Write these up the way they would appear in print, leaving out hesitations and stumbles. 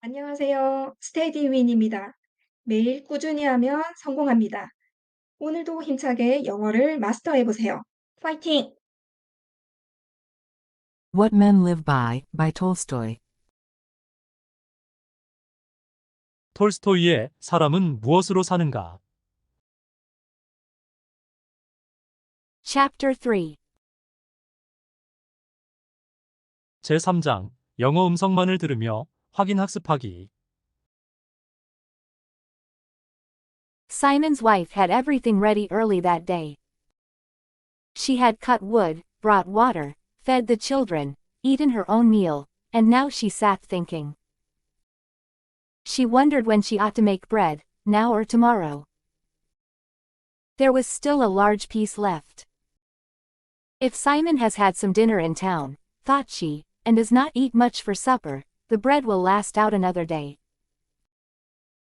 안녕하세요. 스테디윈입니다. 매일 꾸준히 하면 성공합니다. 오늘도 힘차게 영어를 마스터해 보세요. 파이팅! What Men Live by Tolstoy. 톨스토이의 사람은 무엇으로 사는가? Chapter 3. 제3장 영어 음성만을 들으며 확인 학습하기. Simon's wife had everything ready early that day. She had cut wood, brought water, fed the children, eaten her own meal, and now she sat thinking. She wondered when she ought to make bread, now or tomorrow. There was still a large piece left. If Simon has had some dinner in town, thought she, and does not eat much for supper, the bread will last out another day.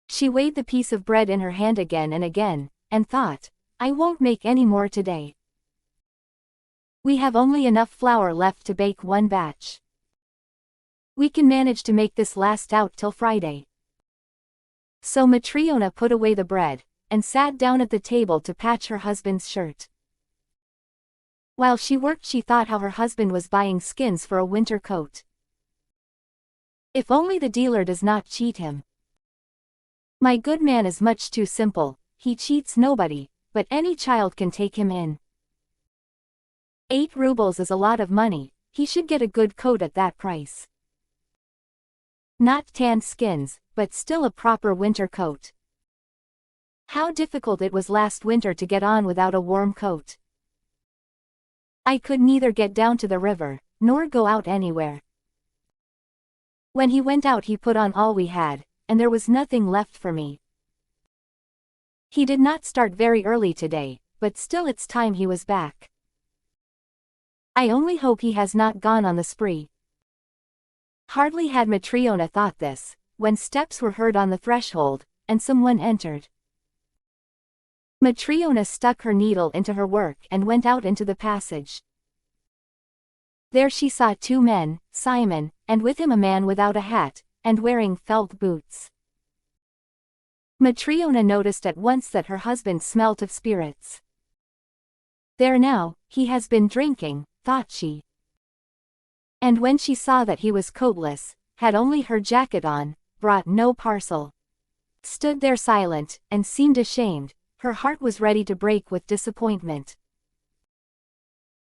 She weighed the piece of bread in her hand again, and thought, I won't make any more today. We have only enough flour left to bake one batch. We can manage to make this last out till Friday. So Matryona put away the bread, and sat down at the table to patch her husband's shirt. While she worked, she thought how her husband was buying skins for a winter coat. If only the dealer does not cheat him. My good man is much too simple, he cheats nobody, but any child can take him in. 8 rubles is a lot of money, he should get a good coat at that price. Not tanned skins, but still a proper winter coat. How difficult it was last winter to get on without a warm coat. I could neither get down to the river, nor go out anywhere. When he went out he put on all we had, and there was nothing left for me. He did not start very early today, but still it's time he was back. I only hope he has not gone on the spree. Hardly had Matryona thought this, when steps were heard on the threshold, and someone entered. Matryona stuck her needle into her work and went out into the passage. There she saw 2 men, Simon, and with him a man without a hat, and wearing felt boots. Matryona noticed at once that her husband smelt of spirits. There now, he has been drinking, thought she. And when she saw that he was coatless, had only her jacket on, brought no parcel, stood there silent, and seemed ashamed, her heart was ready to break with disappointment.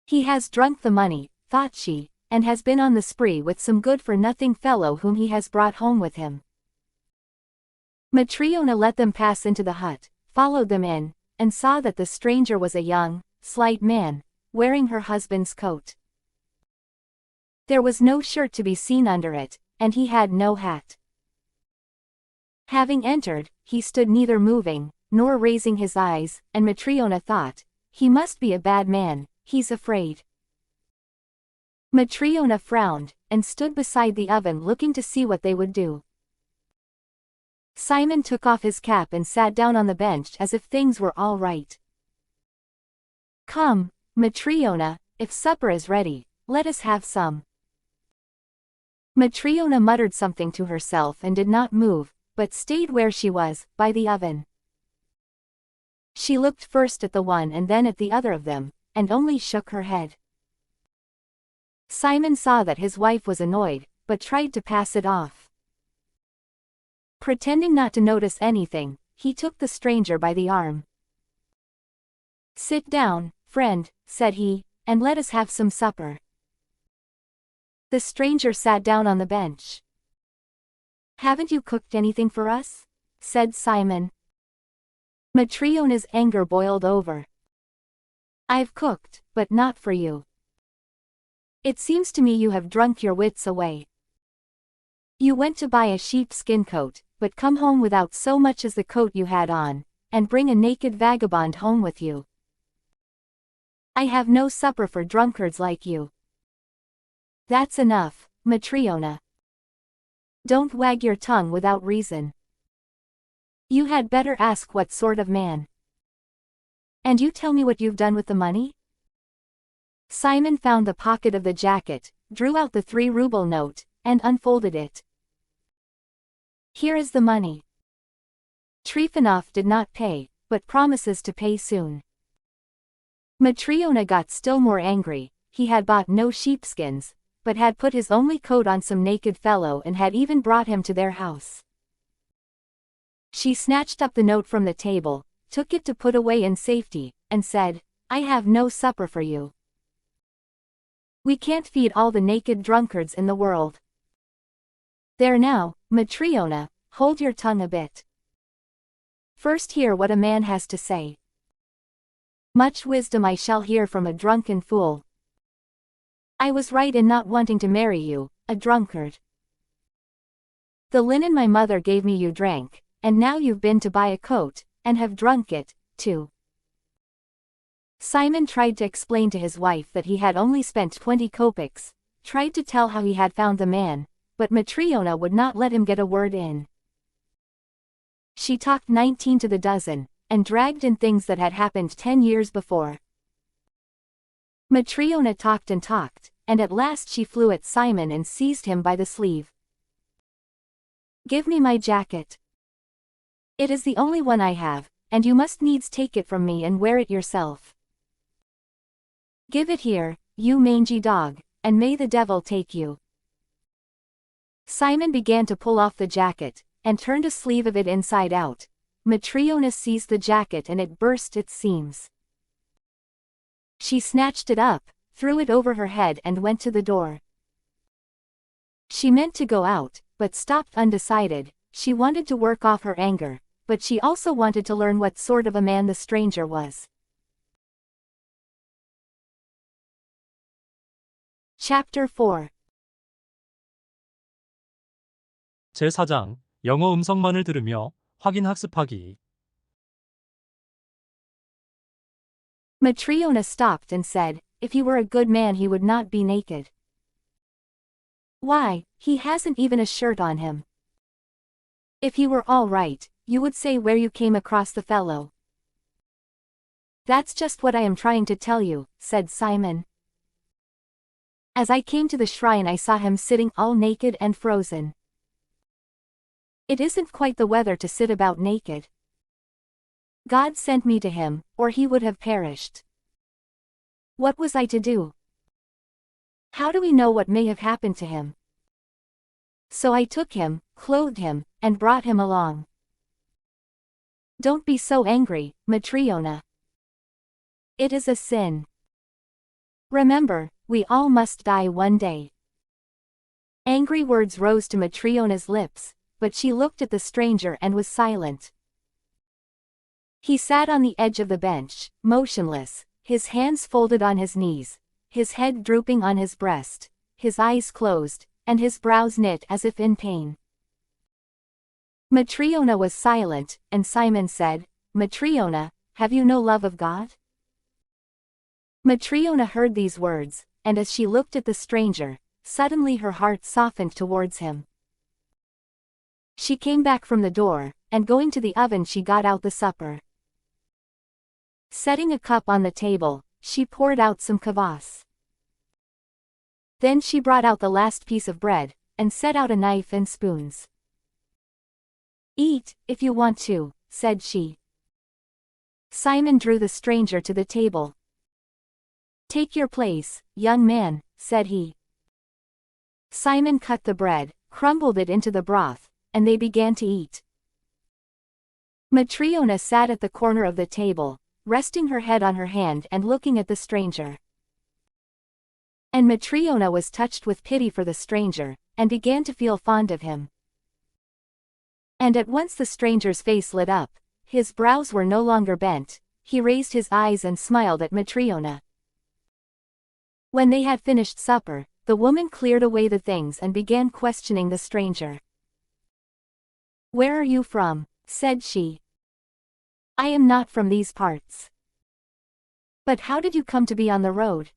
He has drunk the money, thought she, and has been on the spree with some good-for-nothing fellow whom he has brought home with him. Matryona let them pass into the hut, followed them in, and saw that the stranger was a young, slight man, wearing her husband's coat. There was no shirt to be seen under it, and he had no hat. Having entered, he stood neither moving, nor raising his eyes, and Matryona thought, he must be a bad man, he's afraid. Matryona frowned, and stood beside the oven looking to see what they would do. Simon took off his cap and sat down on the bench as if things were all right. Come, Matryona, if supper is ready, let us have some. Matryona muttered something to herself and did not move, but stayed where she was, by the oven. She looked first at the one and then at the other of them, and only shook her head. Simon saw that his wife was annoyed, but tried to pass it off. Pretending not to notice anything, he took the stranger by the arm. Sit down, friend, said he, and let us have some supper. The stranger sat down on the bench. Haven't you cooked anything for us? Said Simon. Matryona's anger boiled over. I've cooked, but not for you. It seems to me you have drunk your wits away. You went to buy a sheepskin coat, but come home without so much as the coat you had on, and bring a naked vagabond home with you. I have no supper for drunkards like you. That's enough, Matryona. Don't wag your tongue without reason. You had better ask what sort of man. And you tell me what you've done with the money? Simon found the pocket of the jacket, drew out the 3-ruble note, and unfolded it. Here is the money. Trifonov did not pay, but promises to pay soon. Matryona got still more angry. He had bought no sheepskins, but had put his only coat on some naked fellow and had even brought him to their house. She snatched up the note from the table, took it to put away in safety, and said, "I have no supper for you. We can't feed all the naked drunkards in the world. There now, Matryona, hold your tongue a bit. First hear what a man has to say. Much wisdom I shall hear from a drunken fool. I was right in not wanting to marry you, a drunkard. The linen my mother gave me you drank, and now you've been to buy a coat, and have drunk it, too." Simon tried to explain to his wife that he had only spent 20 kopecks, tried to tell how he had found the man, but Matryona would not let him get a word in. She talked 19 to the dozen, and dragged in things that had happened 10 years before. Matryona talked, and at last she flew at Simon and seized him by the sleeve. "Give me my jacket. It is the only one I have, and you must needs take it from me and wear it yourself. Give it here, you mangy dog, and may the devil take you." Simon began to pull off the jacket, and turned a sleeve of it inside out. Matryona seized the jacket and it burst its seams. She snatched it up, threw it over her head and went to the door. She meant to go out, but stopped undecided. She wanted to work off her anger, but she also wanted to learn what sort of a man the stranger was. Chapter 4. 제4장 영어 음성만을 들으며 확인 학습하기. Matryona stopped and said, "If he were a good man he would not be naked. Why, he hasn't even a shirt on him. If he were all right, you would say where you came across the fellow." "That's just what I am trying to tell you," said Simon. "As I came to the shrine I saw him sitting all naked and frozen. It isn't quite the weather to sit about naked. God sent me to him, or he would have perished. What was I to do? How do we know what may have happened to him? So I took him, clothed him, and brought him along. Don't be so angry, Matryona. It is a sin. Remember, we all must die one day." Angry words rose to Matryona's lips, but she looked at the stranger and was silent. He sat on the edge of the bench, motionless, his hands folded on his knees, his head drooping on his breast, his eyes closed, and his brows knit as if in pain. Matryona was silent, and Simon said, "Matryona, have you no love of God?" Matryona heard these words, and as she looked at the stranger, suddenly her heart softened towards him. She came back from the door, and going to the oven she got out the supper. Setting a cup on the table, she poured out some kvass. Then she brought out the last piece of bread, and set out a knife and spoons. "Eat, if you want to," said she. Simon drew the stranger to the table. "Take your place, young man," said he. Simon cut the bread, crumbled it into the broth, and they began to eat. Matryona sat at the corner of the table, resting her head on her hand and looking at the stranger. And Matryona was touched with pity for the stranger, and began to feel fond of him. And at once the stranger's face lit up, his brows were no longer bent, he raised his eyes and smiled at Matryona. When they had finished supper, the woman cleared away the things and began questioning the stranger. "Where are you from?" said she. "I am not from these parts." "But how did you come to be on the road?"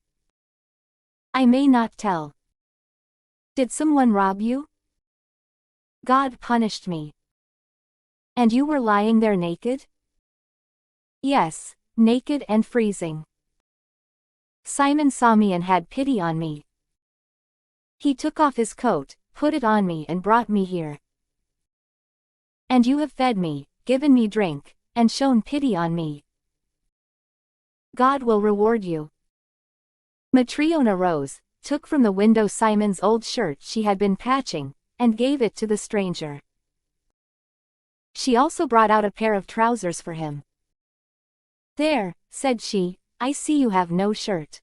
"I may not tell." "Did someone rob you?" "God punished me." "And you were lying there naked?" "Yes, naked and freezing. Simon saw me and had pity on me. He took off his coat, put it on me and brought me here." And you have fed me, given me drink, and shown pity on me. God will reward you. Matryona rose, took from the window Simon's old shirt she had been patching, and gave it to the stranger. She also brought out a pair of trousers for him. There, said she, I see you have no shirt.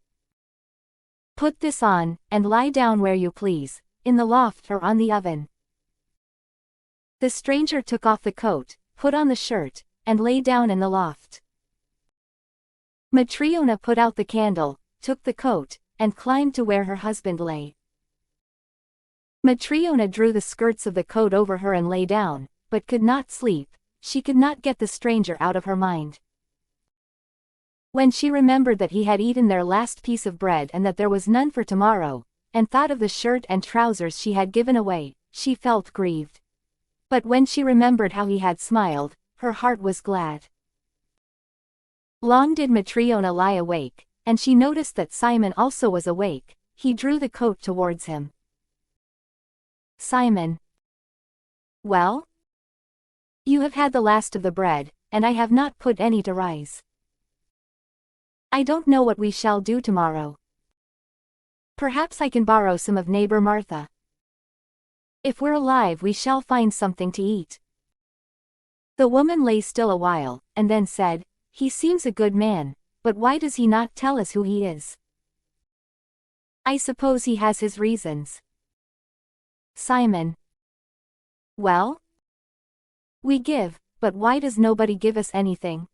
Put this on, and lie down where you please, in the loft or on the oven. The stranger took off the coat, put on the shirt, and lay down in the loft. Matryona put out the candle, took the coat, and climbed to where her husband lay. Matryona drew the skirts of the coat over her and lay down, but could not sleep. She could not get the stranger out of her mind. When she remembered that he had eaten their last piece of bread and that there was none for tomorrow, and thought of the shirt and trousers she had given away, she felt grieved. But when she remembered how he had smiled, her heart was glad. Long did Matryona lie awake, and she noticed that Simon also was awake. He drew the coat towards him. Simon. Well? You have had the last of the bread, and I have not put any to rise. I don't know what we shall do tomorrow. Perhaps I can borrow some of neighbor Martha. If we're alive we shall find something to eat. The woman lay still a while, and then said, He seems a good man, but why does he not tell us who he is? I suppose he has his reasons. Simon. Well? We give, but why does nobody give us anything?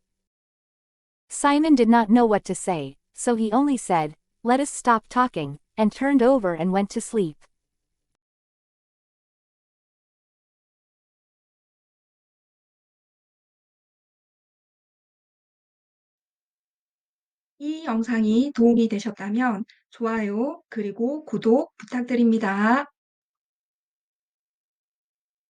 Simon did not know what to say, so he only said, Let us stop talking, and turned over and went to sleep. 이 영상이 도움이 되셨다면 좋아요, 그리고 구독 부탁드립니다.